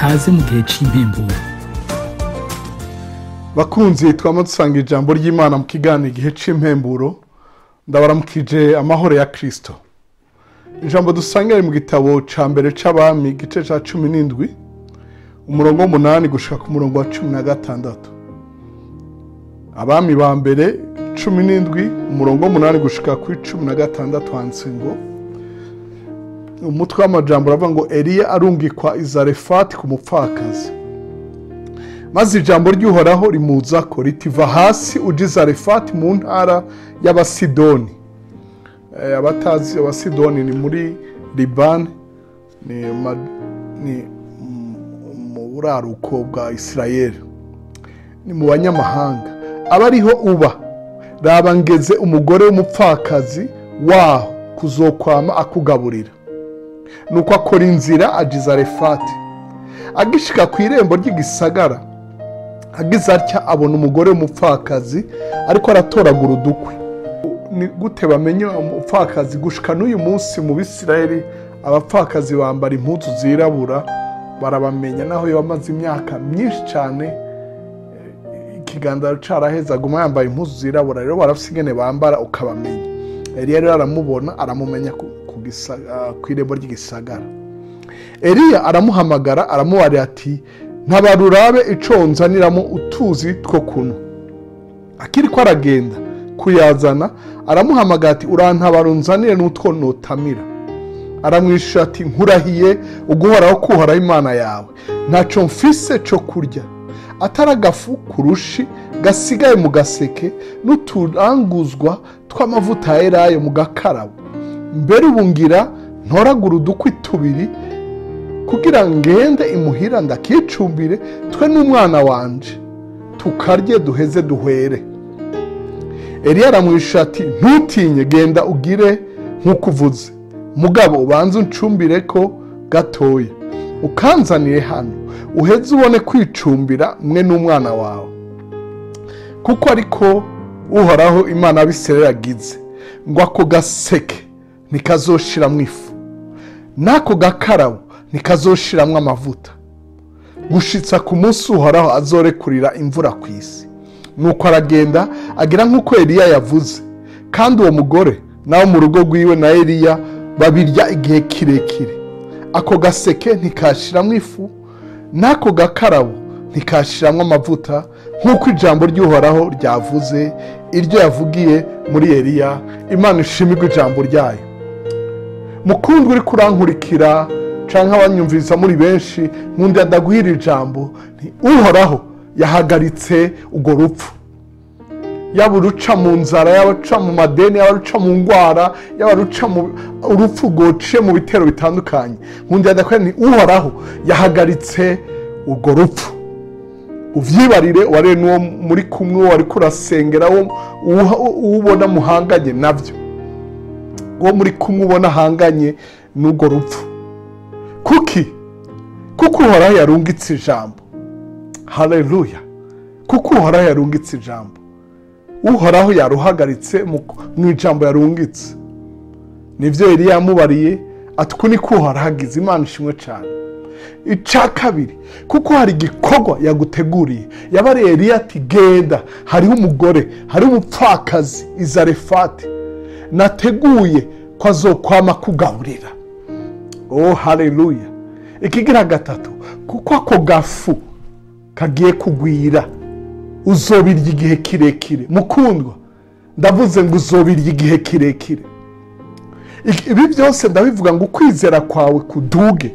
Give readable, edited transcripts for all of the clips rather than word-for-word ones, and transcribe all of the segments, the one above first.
kaze mu gihe c'impemburo. Bakunzi twama dusanga ijambo ry'Imana mu kiganiro igihe c'impemburo, ndabaramukije amahoro ya Kristo. Ijambo dusanga mu gitabo ca mbere c'abami gice ca 17 umurongo 8 gushika ku murongo wa 16. Abami ba mbere 17 umurongo 8 gushika ku 16 handitse ngo umutwe w'amajambo uravuga ngo Eliya arungikwa i Zarefati ku mupfakazi. Maze ijambo ry'Uhoraho rimuzako ritiva hasi uja i Zarefati mu ntara y'Abasidoni. Abatazi Abasidoni ni muri Libani, ni mu buraruko bwa Isirayeli, ni mu banyamahanga. Abariho uba raba ngeze umugore w'umupfakazi waho kuzokwama akugaburira. Nuko akora inzira aja i Zarefati. Agishika ku irembo ry'igisagara, agize atya abona umugore w'umupfakazi ariko aratoragura udukwi. Ni gute bamenya umupfakazi? Gushika n'uyu munsi mu Bisirayeli abapfakazi bambara impuzu zirabura, barabamenya naho yamaze imyaka myinshi cyane, ikigandaro caraheza aguma yambaye impuzu zirabura, rero barafise ingene bambara ukabamenya. Eliya rero aramubona, aramumenya ku irembo ry'igisagara. Eliya aramuhamagara, aramubarira ati ntabarurabe ico nzaniramo utuzi two kuno. Akiriko aragenda kuyazana, aramuhamagara ati urantabara unzanire n'utwo notamira. Aramwishura ati nkurahiye uguhoraho kuhoraho Imana yawe, ntaco mfise co kurya atari agafu kurushi gasigaye mu gaseke n'uturanguzwa tw'amavuta ya elayo mu gakarabo. Mbere ubu ngira ntoragura udukwi tubiri kugira ngende imuhira ndakicumbire twe n'umwana wanje tukarye duheze duhwere. Eliya aramwishura ati ntutinye, genda ugire nk'uko uvuze, mugabo ubanze uncumbire ko gatoya ukanzanire hano uheze ubone kwicumbira mwe n'umwana wawe, kuko ariko Uhoraho Imana y'Abisirayeli yagize ngo ako gaseke ntikazoshiramwo ifu, n'ako gakarabo ntikazoshiramwo amavuta, gushitsa ku munsi Uhoraho azorekurira imvura ku isi. Nuko aragenda agira nk'uko Eliya yavuze, kandi uwo mugore nawe mu rugo rwiwe na Eliya babirya igihe kirekire. Ako gaseke ntikashiramwo ifu, n'ako gakarabo ntikashiramwo amavuta, nk'uko ijambo ry'Uhoraho ryavuze, iryo yavugiye muri Eliya. Imana ishimirwe ijambo ryayo. Mukundwa uri kurankurikira canke abanyumviriza muri benshi, nkunda ndaguhira ijambo nti Uhoraho yahagaritse urwo rupfu. Yaba uruca mu nzara, yaba uruca mu madeni, yaba uruca mu ngwara, yaba uruca mu urupfu rwociye mu bitero bitandukanye, nkunda ndakwira nti Uhoraho yahagaritse urwo rupfu. Uvyibarire ware n'uwo muri kumwe wari kurasengera, ubona muhanganye navyo, uwo muri kumwe ubona hanganye n'urwo rupfu. Kuko Uhoraho yarungitse ijambo. Haleluya! Kuko Uhoraho yarungitse ijambo. Uhoraho yaruhagaritse mu ijambo yarungitse. Nivyo Eliya yamubariye ati uku niko Uhoraho agize. Imana ishimwe cyane. Ica kabiri, kuko hari igikorwa yaguteguriye. Yabariye Eliya ati genda, hariho umugore, hariho umupfakazi i Zarefati nateguye ko azokwama kugaburira. Oh haleluya! Ikigira gatatu, kuko ako gafu kagiye kugwira, uzobirya igihe kirekire. Mukundwa, ndavuze ngo uzobirya igihe kirekire. Ibi byose ndabivuga ngo ukwizera kwawe kuduge.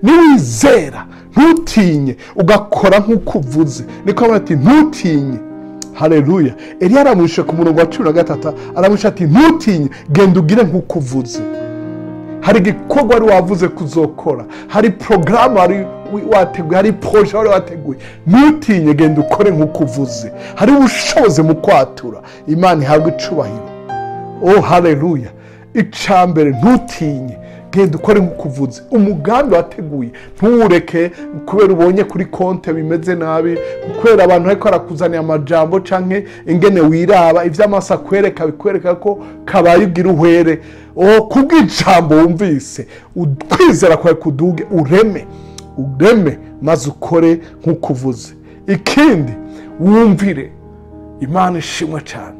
Niwizera ntutinye ugakora nk'uko uvuze, niko bati ntutinye. Haleluya! Eliya aramwishe ku murongo wa 13, aramwishe ati ntutinye, genda ugire nk'uko uvuze. Hari igikorwa wari wavuze kuzokora, hari porogaramu wari wateguye, hari proje wari wateguye. Ntutinye, genda ukore nk'uko uvuze. Hari ubushobozi mu kwatura. Imana ihabwe icubahiro. Oh haleluya! Icambere ntutinye, genda ukore nk'uko uvuze. Umugambi wateguye ntuwureke kubera ubonye kuri konte bimeze nabi, kubera abantu ariko arakuzaniye amajambo canke ingene wiraba ivy'amaso akwereka bikwereka ko kabaye ugira uhwere. Kubw'ijambo wumvise, ukwizera kwawe kuduge, ureme ureme maze ukore nk'uko uvuze. Ikindi wumvire, Imana ishimwe cyane,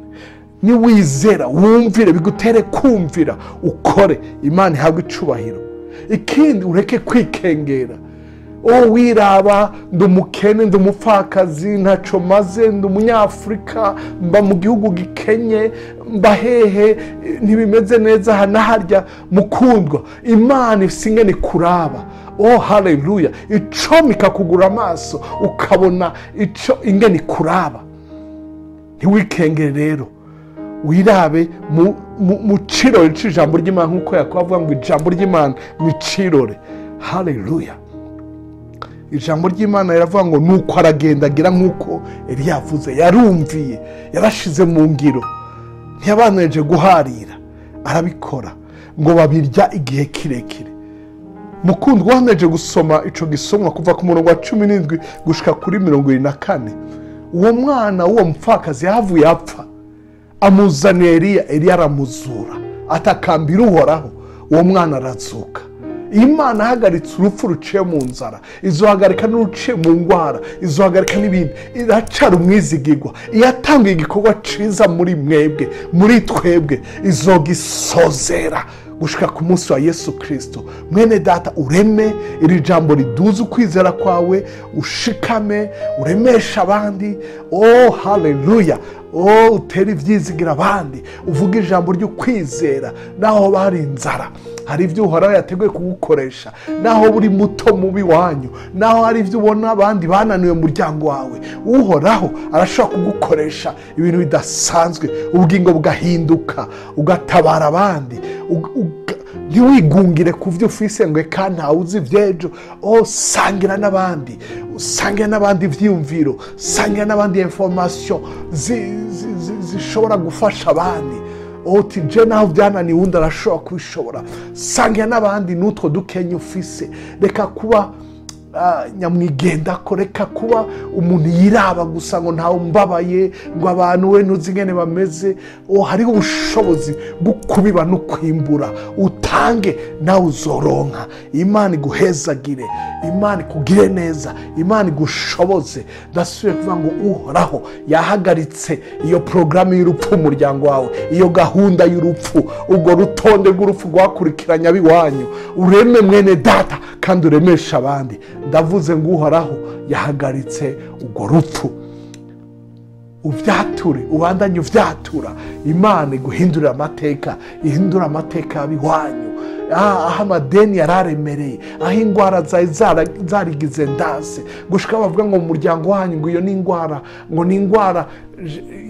niwizera wumvire, bigutere kumvira ukore, Imana ihabwe icubahiro. Ikindi ureke kwikengera, wiraba ndi umukene, ndi umupfakazi, ntaco maze, ndi umunyafurika, mba mu gihugu gikenye, mba hehe, ntibimeze neza aha naharya. Mukundwa, Imana ifise ingene kuraba. Haleluya! Icomika kugura amaso ukabona ico ingene kuraba. Ntiwikengere rero, wirabe mu cirore c'ijambo ry'Imana, nk'uko Yakobo avuga ngo ijambo ry'Imana ni cirore. Haleluya! Ijambo ry'Imana riravuga ngo nuko aragendagira nk'uko Eliya yavuze, yarumviye, yarashize mu ngiro, ntiyabanije guharira, arabikora ngo babirya igihe kirekire. Mukundwa, waneje gusoma ico gisomwa kuva ku murongo wa 17 gushika kuri 24. Uwo mwana w'uwo mupfakazi yahavuye apfa, amuzaniye Eliya, Eliya aramuzura, atakambira Uhoraho, uwo mwana arazuka. Imana ihagaritse urupfu ruciye mu nzara, izohagarika n'uruciye mu ngwara, izohagarika n'ibindi, iracara umwizigirwa. Iyatanguye igikorwa ciza muri mwebwe, muri twebwe, izogisozera gushika ku munsi wa Yesu Kristo. Mwene data, ureme iri jambo riduze ukwizera kwawe, ushikame, uremesha abandi. Haleluya! Utere ivyizigira abandi, uvuga ijambo ry'ukwizera naho bari inzara. Hari ibyo Uhoraho yateguye kugukoresha, naho buri muto mubi wanyu, naho hari ibyo ubona abandi bananiwe mu muryango wawe, Uhoraho arashobora kugukoresha ibintu bidasanzwe, ubugingo bugahinduka, ugatabara abandi. Ntiwigungire ku byo ufise ngo eka ntawe uzi ivy'ejo. Sangira n'abandi, sangira n'abandi ivyiyumviro, sangira n'abandi information zishobora gufasha abandi. Je naho byananiwe undi arashobora kubishobora. Sangira n'abandi n'utwo dukenye ufise. Reka kuba nyamwigendako, reka kuba umuntu yiraba gusa ngo ntawe mbabaye, ngo abantu we ntuzi ingene bameze. Hariho ubushobozi bwo kubiba no kwimbura, utange nawe uzoronka. Imana iguhezagire, Imana ikugire neza, Imana igushoboze. Ndasubiye kuvuga ngo Uhoraho yahagaritse iyo porogaramu y'urupfu umuryango wawe, iyo gahunda y'urupfu, ubwo rutonde rw'urupfu rwakurikiranya biwanyu. Ureme mwene data kandi uremesha abandi. Ndavuze ngo Uhoraho yahagaritse ubwo rupfu. Uvyature, ubandanye uvyatura. Imana iguhindurira amateka, ihindura amateka y'abiwanyu. Aho amadeni yararemereye, aho ingwara zarigize ndase, gushika bavuga ngo mu muryango wanyu ngo iyo ni ingwara, ngo ni ingwara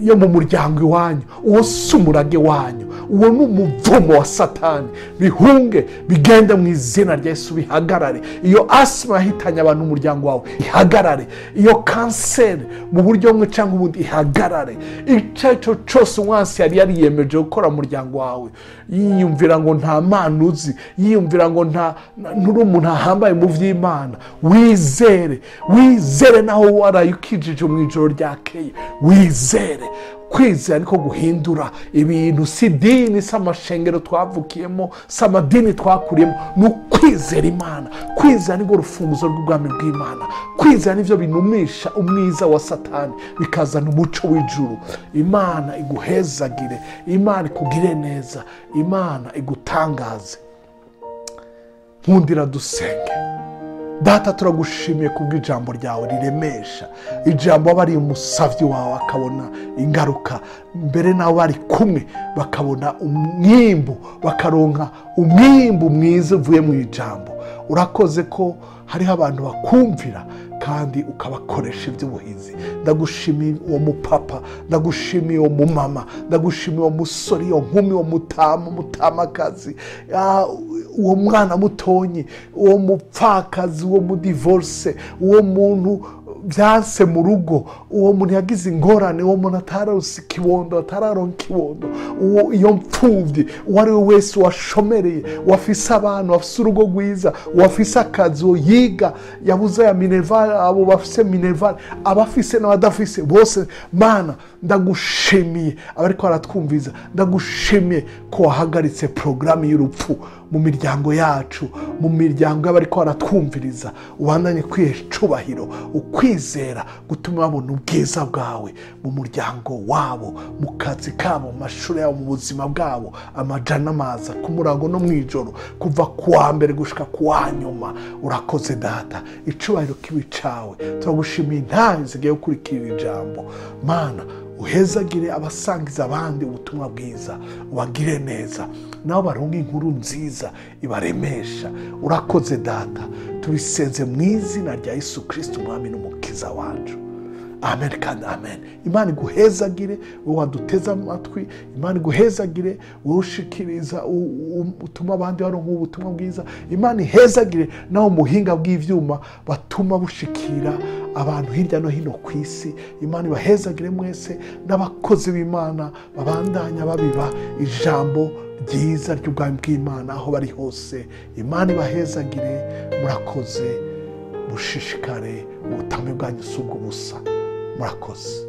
yo mu muryango iwanyu. Uwo si umurage wanyu, uwo ni umuvumo wa Satani. Bihunge, bigende mu izina rya Yesu, bihagarare. Iyo asima yahitanye abantu mu muryango wawe ihagarare. Iyo kanseri mu buryo bumwe cyangwa ubundi ihagarare. Icyo cyose umwansi yari yariyemeje gukora mu muryango wawe, yiyumvira ngo nta Mana uzi, yiyumvira ngo nturi umuntu ahambaye mu vy'Imana, wizere, wizere naho waraye ukijije mu ijoro ryakeye. Wizere. Kwizera niko guhindura ibintu. Si dini, si amashengero twavukiyemo, si amadini twakuriyemo. Ni ukwizera Imana. Kwizera niko rufunguzo rw'ubwami bw'Imana. Kwizera nivyo binumisha umwiza wa Satani, bikazana umuco w'ijuru. Imana iguhezagire, Imana ikugire neza, Imana igutangaze. Nkundira dusenge. Data, turagushimiye kubw'ijambo ryawe riremesha. Ijambo abari umusavyi wawe akabona ingaruka, mbere nawe bari kumwe bakabona umwimbu, bakaronka umwimbu mwiza uvuye mu ijambo. Urakoze ko hariho abantu bakumvira kandi ukabakoresha iby'ubuhizi. Ndagushimiye uwo mupapa, ndagushimiye uwo mumama, ndagushimiye uwo musore, uwo nkumi, uwo mutamakazi, uwo mwana mutonyi, uwo mupfakazi, uwo mudivorce, uwo muntu byanse mu rugo, uwo muntu yagize ingorane, uwo muntu atararonse ikibondo, atararonka ikibondo, iyo mpfuvyi, uwo ari we wese washomereye, wafise abantu, wafise urugo rwiza, wafise akazi, yiga yabuze ya minerval, abo bafise minerval, abafise n'abadafise bose. Mana, ndagushimiye abariko baratwumviza, ndagushimiye ko wahagaritse programu y'urupfu mu miryango yacu, mu miryango y'abariko baratwumviriza, ubandanye kwihesha icubahiro, ukwizera gutuma babona ubwiza bwawe mu muryango wabo, mu kazi kabo, mu mashuri yabo, mu buzima bwabo, amajana amaza ku murango no mw'ijoro, kuva kuwa mbere gushika kuwa nyuma. Urakoze Data, icubahiro kibi cawe. Turagushimiye intahe zigiye gukurikira ijambo. Mana, uhezagire abasangiza abandi ubutumwa bwiza, ubagire neza, nabo baronke inkuru nziza ibaremesha. Urakoze Data, tubisenze mu izina rya Yesu Kristo, umwami n'umukiza wacu. Amen kandi amen. Imana iguhezagire wowe waduteze amatwi, Imana iguhezagire wowe ushikiriza utuma abandi baronka ubutumwa bwiza, Imana ihezagire naho muhinga bw'ivyuma batuma bushikira abantu hirya no hino ku isi. Imana ibahezagire mwese, n'abakozi b'Imana babandanya babiba ijambo ryiza ry'ubwami bw'Imana aho bari hose. Imana ibahezagire, murakoze, mushishikare, ubutame bwanyu si ubw'ubusa. Murakoze.